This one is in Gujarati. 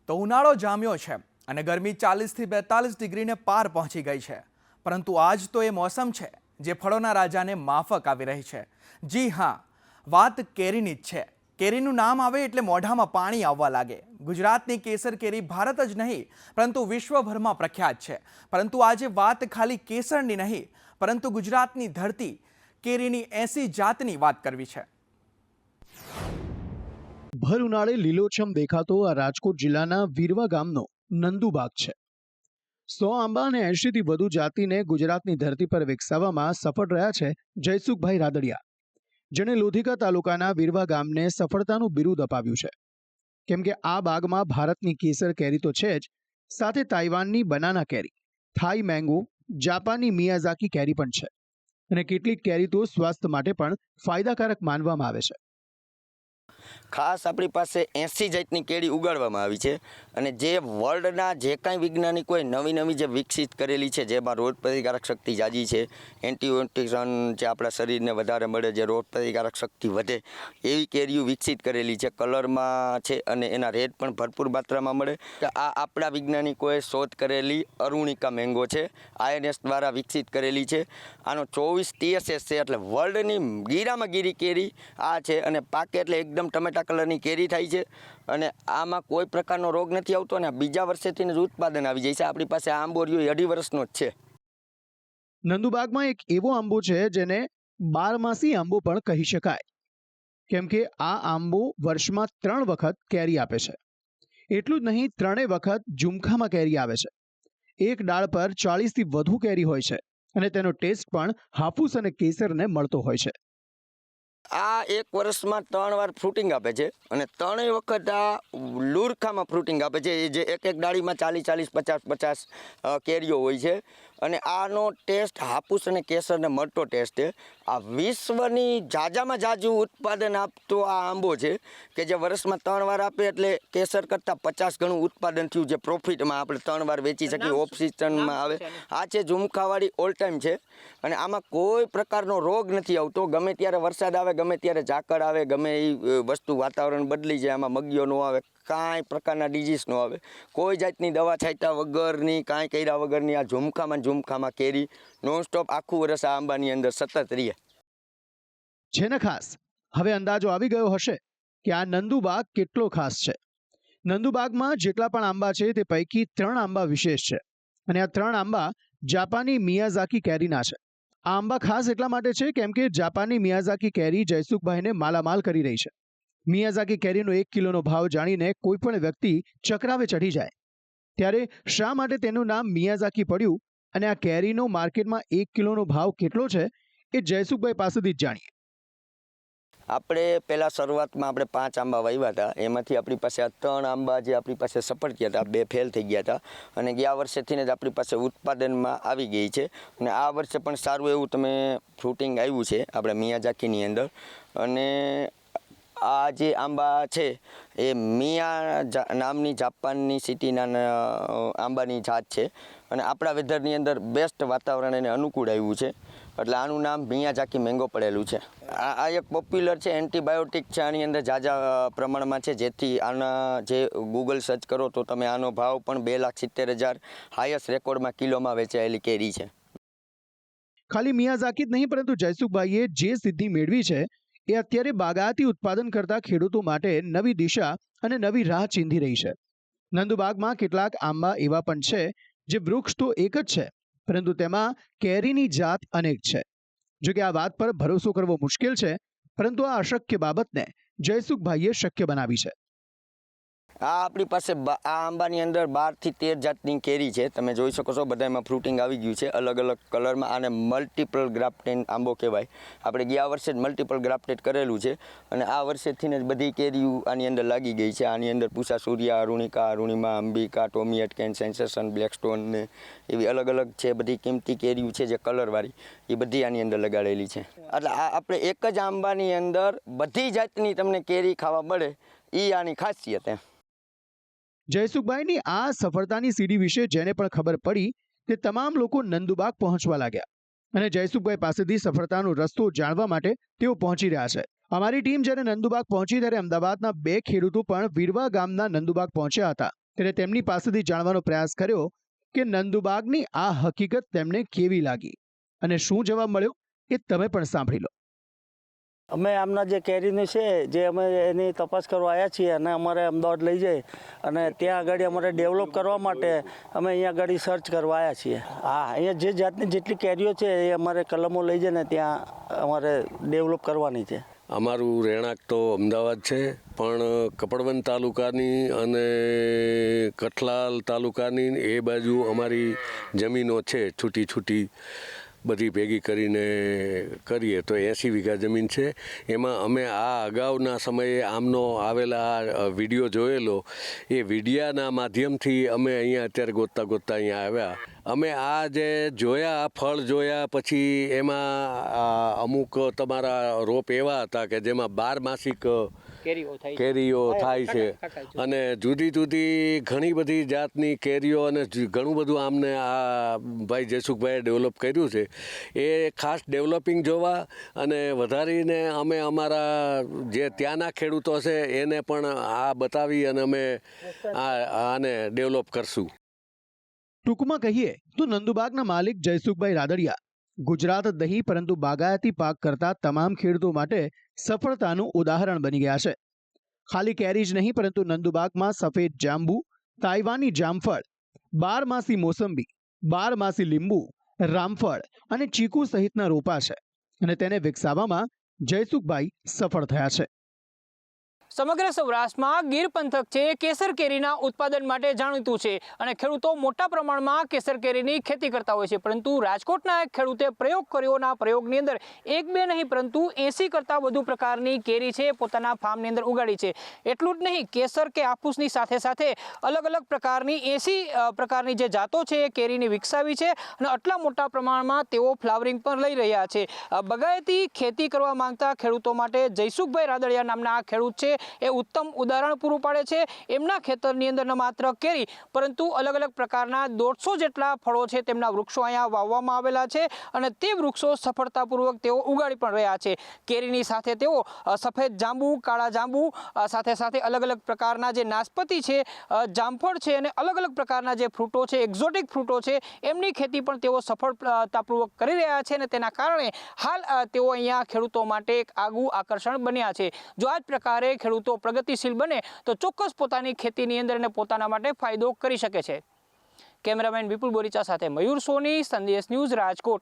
તો ઉનાળો જામ્યો છે અને ગરમી 40 થી 42 ડિગ્રીને પાર પહોંચી ગઈ છે, પરંતુ આજ તો એ મોસમ છે જે ફળોના રાજાને માફક આવી રહી છે। જી હા, વાત કેરીની જ છે। કેરીનું નામ આવે એટલે મોઢામાં પાણી આવવા લાગે। ગુજરાતની કેસર કેરી ભારત જ નહીં પરંતુ વિશ્વભરમાં પ્રખ્યાત છે। પરંતુ આજે વાત ખાલી કેસરની નહીં પરંતુ ગુજરાતની ધરતી કેરીની 80 જાતની વાત કરવી છે। ભર ઉનાળે લીલોછમ દેખાતો આ રાજકોટ જિલ્લાના વીરવા ગામનો નંદુબાગ છે। 100 આંબા અને 80 થી વધુ જાતિને ગુજરાતની ધરતી પર વિકસાવવામાં સફળ રહ્યા છે જયસુખભાઈ રાદડિયા, જેણે લોધિકા તાલુકાના વીરવા ગામને સફળતાનું બિરુદ અપાવ્યું છે। કેમ કે આ બાગમાં ભારતની કેસર કેરી તો છે જ, સાથે તાઇવાનની બનાના કેરી, થાઈ મેંગો, જાપાની મિયાઝાકી કેરી પણ છે અને કેટલીક કેરી તો સ્વાસ્થ્ય માટે પણ ફાયદાકારક માનવામાં આવે છે। ખાસ આપણી પાસે 80 જાતની કેરી ઉગાડવામાં આવી છે અને જે વર્લ્ડના જે કાંઈ વૈજ્ઞાનિકોએ નવી જે વિકસિત કરેલી છે, જેમાં રોગ પ્રતિકારક શક્તિ જાજી છે, એન્ટીઓક્સિડન્ટ જે આપણા શરીરને વધારે મળે, જે રોગ પ્રતિકારક શક્તિ વધે એવી કેરીઓ વિકસિત કરેલી છે, કલરમાં છે અને એના રેટ પણ ભરપૂર માત્રામાં મળે। આ આપણા વૈજ્ઞાનિકોએ શોધ કરેલી અરુણિકા મેંગો છે, INS દ્વારા વિકસિત કરેલી છે। આનો 24 TSS છે, એટલે વર્લ્ડની ગીરામાં ગીરી કેરી આ છે અને પાકે એટલે એકદમ ટમેટા કલરની કેરી થાય છે અને આમાં કોઈ પ્રકારનો રોગ નથી આવતો અને બીજા વર્ષેથી જ ઉત્પાદન આવી જાય છે। આપણી પાસે આ આંબો રહ્યો 2.5 વર્ષનો જ છે। નંદુબાગમાં એક એવો આંબો છે જેને 12માસી આંબો પણ કહી શકાય, કેમ કે આ આંબો વર્ષમાં 3 વખત કેરી આપે છે। એટલું જ નહીં, 3 વખત ઝુમખામાં કેરી આવે છે। એક ડાળ પર 40 થી વધુ કેરી હોય છે અને તેનો ટેસ્ટ પણ હાફૂસ અને કેસરને મળતો હોય છે। આ એક વર્ષમાં 3 વાર ફ્રૂટિંગ આપે છે અને 3 વખત આ લુરખામાં ફ્રૂટિંગ આપે છે, જે એક ડાળીમાં 40 50 કેરીઓ હોય છે અને આનો ટેસ્ટ હાફૂસ અને કેસરને મળતો ટેસ્ટ છે। આ વિશ્વની જાજામાં જાજુ ઉત્પાદન આપતો આ આંબો છે કે જે વર્ષમાં 3 વાર આપે, એટલે કેસર કરતાં 50 ગણું ઉત્પાદન થયું, જે પ્રોફિટમાં આપણે 3 વાર વેચી શકીએ, ઓફ સિઝનમાં આવે। આ છે ઝુમખાવાળી ઓલ ટાઈમ છે અને આમાં કોઈ પ્રકારનો રોગ નથી આવતો। ગમે ત્યારે વરસાદ આવે, ગમે ત્યારે ઝાકળ આવે, ગમે એ વસ્તુ વાતાવરણ બદલી જાય, આમાં મગીઓ ન આવે, કાંઈ પ્રકારના ડિઝીઝ ન આવે, કોઈ જાતની દવા છાંટ્યા વગરની, કાંઈ કર્યા વગરની આ ઝુમખામાં કેરી નોનસ્ટોપ આખું વર્ષ આ આંબાની અંદર સતત રહે છે ને। ખાસ હવે અંદાજો આવી ગયો હશે કે આ નંદુબાગ કેટલો ખાસ છે। નંદુબાગમાં જેટલા પણ આંબા છે તે પૈકી 3 આંબા વિશેષ છે અને આ 3 આંબા જાપાની મિયાઝાકી કેરીના છે। આ આંબા ખાસ એટલા માટે છે કેમ કે જાપાની મિયાઝાકી કેરી જયસુખભાઈને માલામાલ કરી રહી છે। મિયાઝાકી કેરીનો 1 કિલોનો ભાવ જાણીને કોઈ પણ વ્યક્તિ ચક્રાવે ચઢી જાય। ત્યારે શા માટે તેનું નામ મિયાઝાકી પડ્યું અને આ કેરીનો માર્કેટમાં 1 કિલોનો ભાવ કેટલો છે એ જયસુખભાઈ પાસેથી જ જાણીએ। આપણે પહેલાં શરૂઆતમાં આપણે 5 આંબા વાવ્યા હતા, એમાંથી આપણી પાસે આ 3 આંબા જે આપણી પાસે સફળ થયા હતા, 2 ફેલ થઈ ગયા હતા અને ગયા વર્ષેથી જ આપણી પાસે ઉત્પાદનમાં આવી ગઈ છે અને આ વર્ષે પણ સારું એવું તમે ફ્રૂટિંગ આવ્યું છે આપણે મિયાઝાકીની અંદર। અને આ જે આંબા છે એ મિયા નામની જાપાનની સિટીના આંબાની જાત છે અને આપણા વેધરની અંદર બેસ્ટ વાતાવરણ એને અનુકૂળ આવ્યું છે, એટલે આનું નામ મિયાઝાકી મેંગો પડેલું છે। આ એક પોપ્યુલર છે, એન્ટીબાયોટિક છે, આની અંદર ઝાઝા પ્રમાણમાં છે, જેથી આના જે ગૂગલ સર્ચ કરો તો તમે આનો ભાવ પણ 2,70,000 હાઈએસ્ટ રેકોર્ડમાં કિલોમાં વેચાયેલી કેરી છે। ખાલી મિયાઝાકી જ નહીં પરંતુ જયસુખભાઈએ જે સિદ્ધિ મેળવી છે એ અત્યારે બાગાયતી ઉત્પાદન કરતા ખેડૂતો માટે નવી દિશા અને નવી રાહ ચીંધી રહી છે। નંદુબાગમાં કેટલાક આંબા એવા પણ છે જે વૃક્ષ તો એક જ છે પરંતુ તેમાં કેરીની જાત અનેક છે। જો કે આ વાત પર ભરોસો કરવો મુશ્કેલ છે, પરંતુ આ અશક્ય બાબતને જયસુખભાઈએ શક્ય બનાવી છે। આ આપણી પાસે આ આંબાની અંદર 12 થી 13 જાતની કેરી છે, તમે જોઈ શકો છો, બધામાં ફ્રૂટિંગ આવી ગયું છે અલગ અલગ કલરમાં। આને મલ્ટિપલ ગ્રાફ્ટેડ આંબો કહેવાય। આપણે ગયા વર્ષે જ મલ્ટિપલ ગ્રાફ્ટેડ કરેલું છે અને આ વર્ષેથી જ બધી કેરીઓ આની અંદર લાગી ગઈ છે। આની અંદર પૂષા સૂર્યા, અરુણિકા, અરુણિમા, અંબિકા, ટોમિયટ કેન, સેન્સેશન, બ્લેકસ્ટોન ને એવી અલગ અલગ છે બધી કિંમતી કેરીઓ છે જે કલરવાળી, એ બધી આની અંદર લગાડેલી છે। એટલે આ આપણે એક જ આંબાની અંદર બધી જાતની તમને કેરી ખાવા મળે, એ આની ખાસિયત એમ। જયસુખભાઈની આ સફળતાની સીડી વિશે જેને પણ ખબર પડી તે તમામ લોકો નંદુબાગ પહોંચવા લાગ્યા અને જયસુખભાઈ પાસેથી સફળતાનો રસ્તો જાણવા માટે તેઓ પહોંચી રહ્યા છે। અમારી ટીમ જ્યારે નંદુબાગ પહોંચી ત્યારે અમદાવાદના 2 ખેડૂતો પણ વીરવા ગામના નંદુબાગ પહોંચ્યા હતા ત્યારે તેમની પાસેથી જાણવાનો પ્રયાસ કર્યો કે નંદુબાગની આ હકીકત તેમને કેવી લાગી અને શું જવાબ મળ્યો એ તમે પણ સાંભળી લો. અમે આમના જે કેરીની છે જે અમે એની તપાસ કરવા આવ્યા છીએ અને અમારે અમદાવાદ લઈ જઈ અને ત્યાં આગળ અમારે ડેવલપ કરવા માટે અમે અહીંયા આગળ સર્ચ કરવા આવ્યા છીએ. હા, અહીંયા જે જાતની જેટલી કેરીઓ છે એ અમારે કલમો લઈ જઈને ત્યાં અમારે ડેવલપ કરવાની છે. અમારું રહેણાંક તો અમદાવાદ છે, પણ કપડવંત તાલુકાની અને કઠલાલ તાલુકાની એ બાજુ અમારી જમીનો છે, છૂટી બધી ભેગી કરીને કરીએ તો 80 વીઘા જમીન છે. એમાં અમે આ અગાઉના સમયે આમનો આવેલા વિડીયો જોયેલો, એ વિડીયાના માધ્યમથી અમે અહીંયા અત્યારે ગોતતા અહીંયા આવ્યા. અમે આ જે જોયા, ફળ જોયા, પછી એમાં અમુક તમારા રોપ એવા હતા કે જેમાં 12 માસિક કેરીઓ થાય છે અને જુદી ઘણી બધી જાતની કેરીઓ અને ઘણું બધું આમને આ ભાઈ જયસુખભાઈએ ડેવલપ કર્યું છે. એ ખાસ ડેવલપિંગ જોવા અને વધારીને અમે અમારા જે ત્યાંના ખેડૂતો છે એને પણ આ બતાવી અને અમે આને ડેવલપ કરશું. ટૂંકમાં કહીએ તો નંદુબાગના માલિક જયસુખભાઈ રાદડિયા ગુજરાત જ નહીં પરંતુ બાગાયતી પાક કરતા તમામ ખેડૂતો માટે સફળતાનું ઉદાહરણ બની ગયા છે. ખાલી કેરી જ નહીં પરંતુ નંદુબાગમાં સફેદ જાંબુ, તાઇવાની જામફળ, 12 મોસંબી, 12 લીંબુ, રામફળ અને ચીકુ સહિતના રોપા છે અને તેને વિકસાવવામાં જયસુખભાઈ સફળ થયા છે. સમગ્ર સૌરાષ્ટ્રમાં ગીર પંથક છે કેસર કેરીના ઉત્પાદન માટે જાણીતું છે અને ખેડૂતો મોટા પ્રમાણમાં કેસર કેરીની ખેતી કરતા હોય છે. પરંતુ રાજકોટના એક ખેડૂતે પ્રયોગ કર્યોના પ્રયોગની અંદર 1-2 નહીં પરંતુ 80 કરતાં વધુ પ્રકારની કેરી છે પોતાના ફાર્મની અંદર ઉગાડી છે. એટલું જ નહીં, કેસર કે હાફૂસની સાથે અલગ પ્રકારની 80 પ્રકારની જે જાતો છે એ કેરીની વિકસાવી છે અને આટલા મોટા પ્રમાણમાં તેઓ ફ્લાવરિંગ પણ લઈ રહ્યા છે. બગાયતી ખેતી કરવા માંગતા ખેડૂતો માટે જયસુખભાઈ રાદડિયા નામના આ ખેડૂત છે એ ઉત્તમ ઉદાહરણ પૂરું પાડે છે. એમના ખેતરની અંદર ન માત્ર કેરી પરંતુ અલગ પ્રકારના 150 જેટલા ફળો છે તેમના વૃક્ષો અહીંયા વાવવામાં આવેલા છે અને તે વૃક્ષો સફળતાપૂર્વક તેઓ ઉગાડી પણ રહ્યા છે. કેરીની સાથે તેઓ સફેદ જાંબુ, કાળા જાંબુ, સાથે અલગ પ્રકારના જે નાશપતી છે, જામફળ છે અને અલગ પ્રકારના જે ફ્રૂટો છે, એક્ઝોટિક ફ્રૂટો છે, એમની ખેતી પણ તેઓ સફળતાપૂર્વક કરી રહ્યા છે અને તેના કારણે હાલ તેઓ અહીંયા ખેડૂતો માટે એક આગવું આકર્ષણ બન્યા છે. જો આ જ પ્રકારે ખેડૂતો પ્રગતિશીલ બને તો ચોક્કસ પોતાની ખેતીની અંદર અને પોતાના માટે ફાયદો કરી શકે છે. કેમેરામેન વિપુલ બોરીચા સાથે મયુર સોની, સંદેશ ન્યૂઝ, રાજકોટ.